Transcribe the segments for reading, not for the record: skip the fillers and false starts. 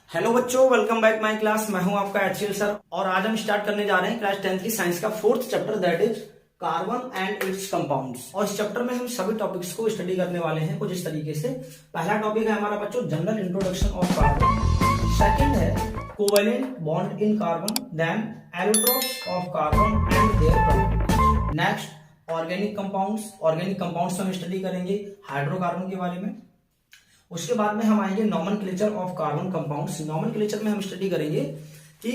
Hello बच्चों, welcome back my class. मैं हूं आपका एचएल सर और आज हम स्टार्ट करने जा रहे हैं क्लास 10th की साइंस का fourth chapter, that is carbon and it's compounds. और इस चैप्टर में हम सभी टॉपिक्स को स्टडी करने वाले हैं कुछ इस तरीके से। पहला टॉपिक है हमारा बच्चों general introduction of carbon. Second है covalent bond in carbon, then allotropes of carbon and their properties. Next organic compounds. Organic compounds हम स्टडी करेंगे हाइड्रोकार्बन के बारे में। उसके बाद में हम आएंगे nomenclature of carbon compounds. Nomenclature में हम स्टडी करेंगे कि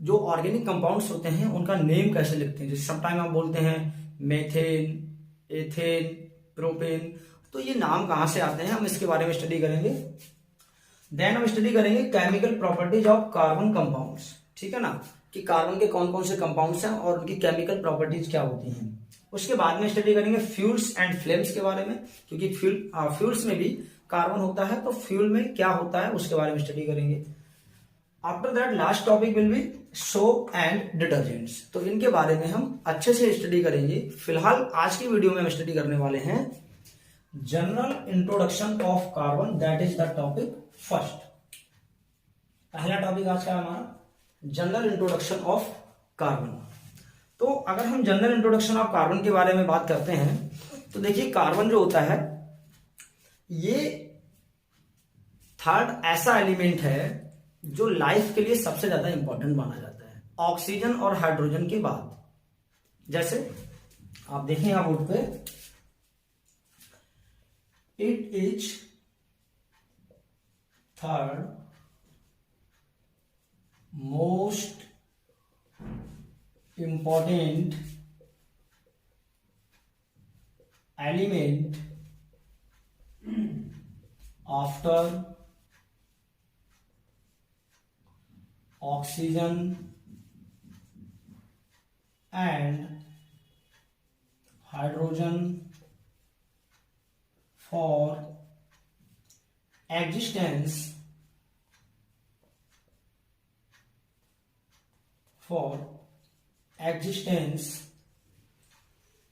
जो ऑर्गेनिक कंपाउंड्स होते हैं उनका नेम कैसे लिखते हैं। जैसे समटाइम हम बोलते हैं मेथेन, एथेन, प्रोपेन, तो ये नाम कहां से आते हैं हम इसके बारे में स्टडी करेंगे। देन हम स्टडी करेंगे chemical properties of carbon compounds, ठीक है ना, कि कार्बन के कौन कौन से कंपाउंड्स हैं और उनकी केमिकल प्रॉपर्टीज क्या होती हैं। उसके बाद में स्टडी करेंगे फ्यूल्स एंड फ्लेम्स के बारे में, क्योंकि फ्यूल्स में भी कार्बन होता है, तो फ्यूल में क्या होता है उसके बारे में स्टडी करेंगे। After that last topic will be soap and detergents. तो इनके बारे में हम अच्छे से स्टडी करेंगे। फिलहाल आज की वीडियो में हम स्टडी करने वाले हैं general introduction of carbon, that is the topic first. पहला टॉपिक आज का हमारा जनरल इंट्रोडक्शन ऑफ कार्बन। तो अगर हम जनरल इंट्रोडक्शन ऑफ कार्बन के बारे में बात करते हैं तो देखिए, कार्बन जो होता है ये थर्ड ऐसा एलिमेंट है जो लाइफ के लिए सबसे ज्यादा इंपॉर्टेंट माना जाता है ऑक्सीजन और हाइड्रोजन के बाद। जैसे आप देखें यहां बोर्ड पे, it is third most important element after oxygen and hydrogen for existence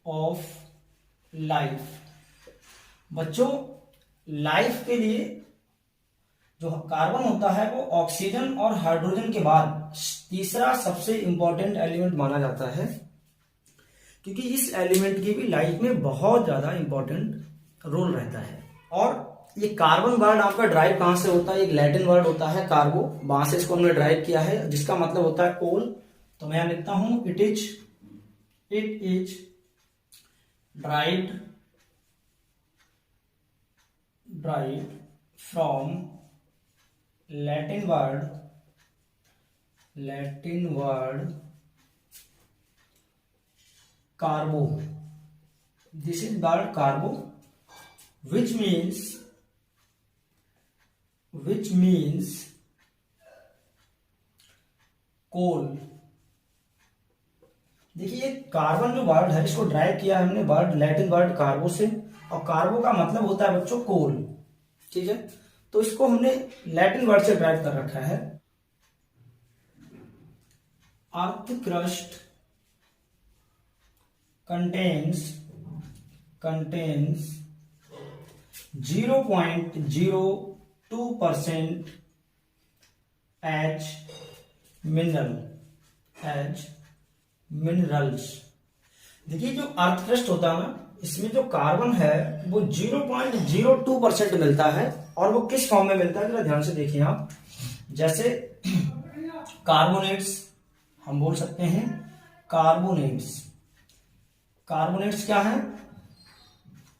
of life। बच्चों, लाइफ के लिए जो कार्बन होता है वो ऑक्सीजन और हाइड्रोजन के बाद तीसरा सबसे इंपॉर्टेंट एलिमेंट माना जाता है, क्योंकि इस एलिमेंट की भी लाइफ में बहुत ज्यादा इंपॉर्टेंट रोल रहता है। और ये कार्बन वर्ड आपका ड्राइव कहां से होता है? एक लैटिन वर्ड होता है कार्बो, वहां से इसको हमने ड्राइव किया है, जिसका मतलब होता है कोल। तो मैं यहां लिखता हूं it is derived from Latin word carbo। This is word carbo, which means coal। देखिए, कार्बन जो वर्ड है इसको ड्राइव किया है हमने वर्ड लैटिन वर्ड कार्बो से, और कार्बो का मतलब होता है बच्चों कोल, ठीक है। तो इसको हमने लैटिन वर्ड से ड्राइव कर रखा है। Earth crust contains 0.02% as minerals. देखिए, जो अर्थ क्रस्ट होता है ना, इसमें जो कार्बन है वो 0.02% मिलता है। और वो किस फॉर्म में मिलता है जरा ध्यान से देखिए आप। जैसे कार्बोनेट्स हम बोल सकते हैं, कार्बोनेट्स क्या है?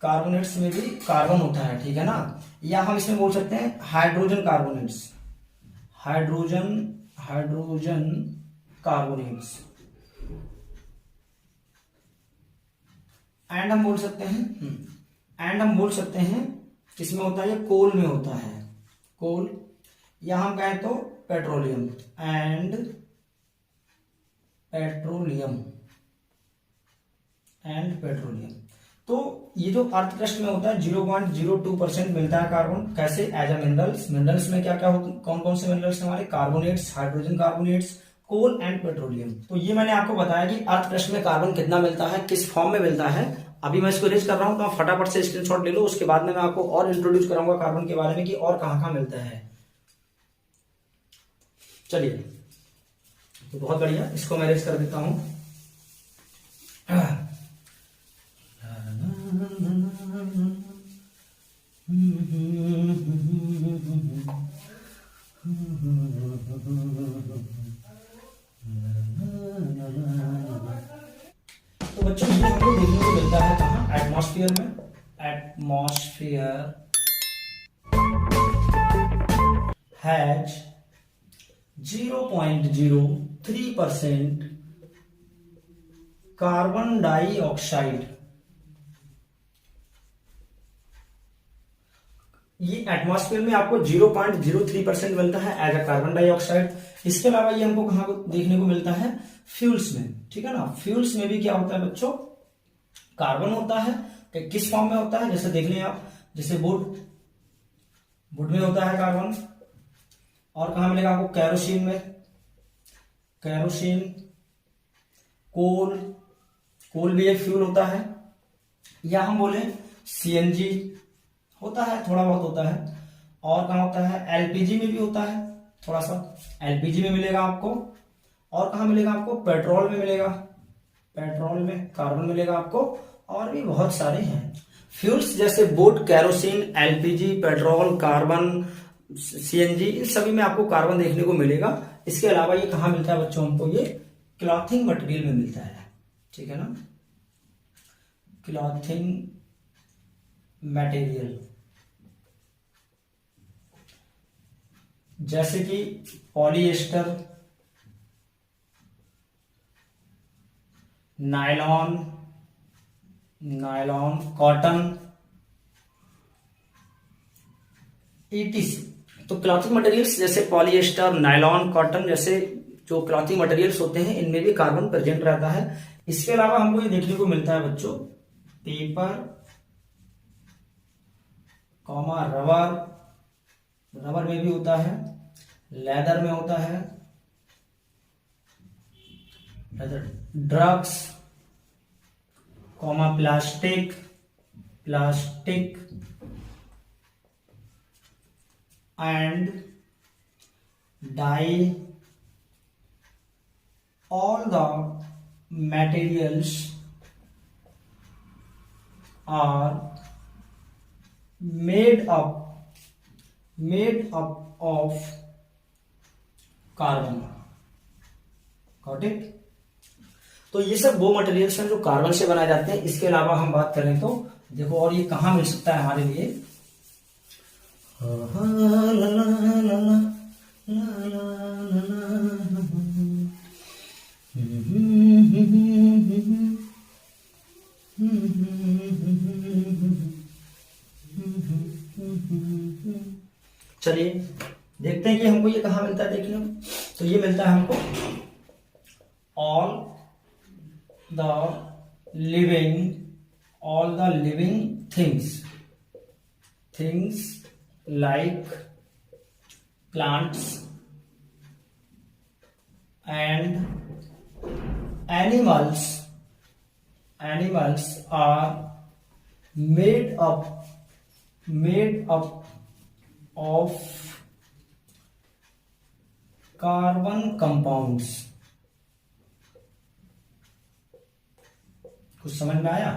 कार्बोनेट्स में भी कार्बन होता है, ठीक है ना। या हम इसमें बोल सकते हैं हाइड्रोजन कार्बोनेट्स। एंड हम बोल सकते हैं किसमें होता है? ये कोल में होता है, कोल। या हम कहें तो पेट्रोलियम एंड पेट्रोलियम। तो ये जो अर्थ क्रस्ट में होता है 0.02% मिलता है कार्बन। कैसे? एज ए मिनरल्स में क्या क्या कौन कौन से मिनरल्स हमारे? Carbonates, hydrogen carbonates, coal and petroleum. तो ये मैंने आपको बताया कि अर्थ क्रस्ट में कार्बन कितना मिलता है, किस फॉर्म में मिलता है। अभी मैं इसको रेज कर रहा हूं, तो आप फटाफट से स्क्रीनशॉट ले लो। उसके बाद में मैं आपको और इंट्रोड्यूस कराऊंगा कार्बन के बारे में कि और कहां कहां मिलता है। चलिए, तो बहुत बढ़िया, इसको मैं अरेंज कर देता हूं। तो बच्चों ये हमको देखने को मिलता है कहाँ? एटमॉस्फेयर में। Atmosphere has 0.03% carbon dioxide. ये एटमॉस्फेयर में आपको 0.03% मिलता है एज अ कार्बन डाइऑक्साइड। इसके अलावा ये हमको कहां देखने को मिलता है? फ्यूल्स में, ठीक है ना। फ्यूल्स में भी क्या होता है बच्चों? कार्बन होता है। किस फॉर्म में होता है? जैसे देख लें आप, जैसे वुड में होता है कार्बन। और कहां मिलेगा आपको? कैरोसिन में। कैरोसिन, कोल भी एक फ्यूल होता है। या हम बोले सीएनजी होता है, थोड़ा बहुत होता है। और कहां होता है? एलपीजी में भी होता है थोड़ा सा। एलपीजी में मिलेगा आपको। और कहां मिलेगा आपको? पेट्रोल में मिलेगा। पेट्रोल में कार्बन मिलेगा आपको। और भी बहुत सारे हैं फ्यूल्स, जैसे wood, kerosene, LPG, petrol, carbon, CNG, इन सभी में आपको कार्बन देखने को मिलेगा। इसके अलावा ये कहां मिलता है बच्चों? हमको ये क्लॉथिंग मटेरियल में मिलता है, ठीक है ना। क्लॉथिंग मटेरियल, जैसे कि पॉलिएस्टर, नायलॉन, कॉटन, ETC। तो क्लॉथिंग मटेरियल्स जैसे पॉलिएस्टर, नायलॉन, कॉटन जैसे जो क्लॉथिंग मटेरियल्स होते हैं, इनमें भी कार्बन प्रेजेंट रहता है। इसके अलावा हमको ये देखने को मिलता है बच्चों, पेपर, रबर में भी होता है, लेदर में होता है, drugs, plastic and dye. all the materials are made up of carbon. Got it. तो ये सब वो मटेरियल्स हैं जो कार्बन से बनाए जाते हैं। इसके अलावा हम बात करें तो देखो, और ये कहां मिल सकता है हमारे लिए? चलिए देखते हैं कि हमको ये कहां मिलता है। देखिए, तो ये मिलता है हमको all the living things like plants and animals are made up of carbon compounds। कुछ समझ में आया?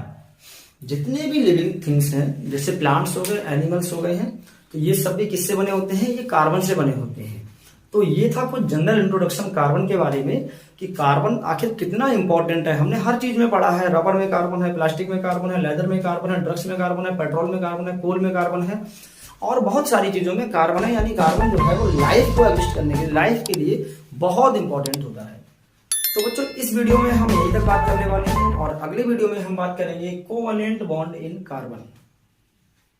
जितने भी लिविंग थिंग्स हैं, जैसे प्लांट्स हो गए, एनिमल्स हो गए हैं, तो ये सब भी किससे बने होते हैं? ये कार्बन से बने होते हैं। तो ये था कुछ जनरल इंट्रोडक्शन कार्बन के बारे में, कि कार्बन आखिर कितना इंपॉर्टेंट है। हमने हर चीज में पढ़ा है, रबर में कार्बन है, प्लास्टिक में कार्बन है, लेदर में कार्बन है, ड्रग्स में कार्बन है, पेट्रोल में कार्बन है, कोल में कार्बन है, और बहुत सारी चीजों में कार्बन है। यानी कार्बन जो है वो लाइफ को एग्जिस्ट करने के लिए, लाइफ के लिए बहुत इंपॉर्टेंट होता है। तो बच्चों, इस वीडियो में हम यही तक बात करने वाले हैं, और अगले वीडियो में हम बात करेंगे कोवैलेंट बॉन्ड इन कार्बन।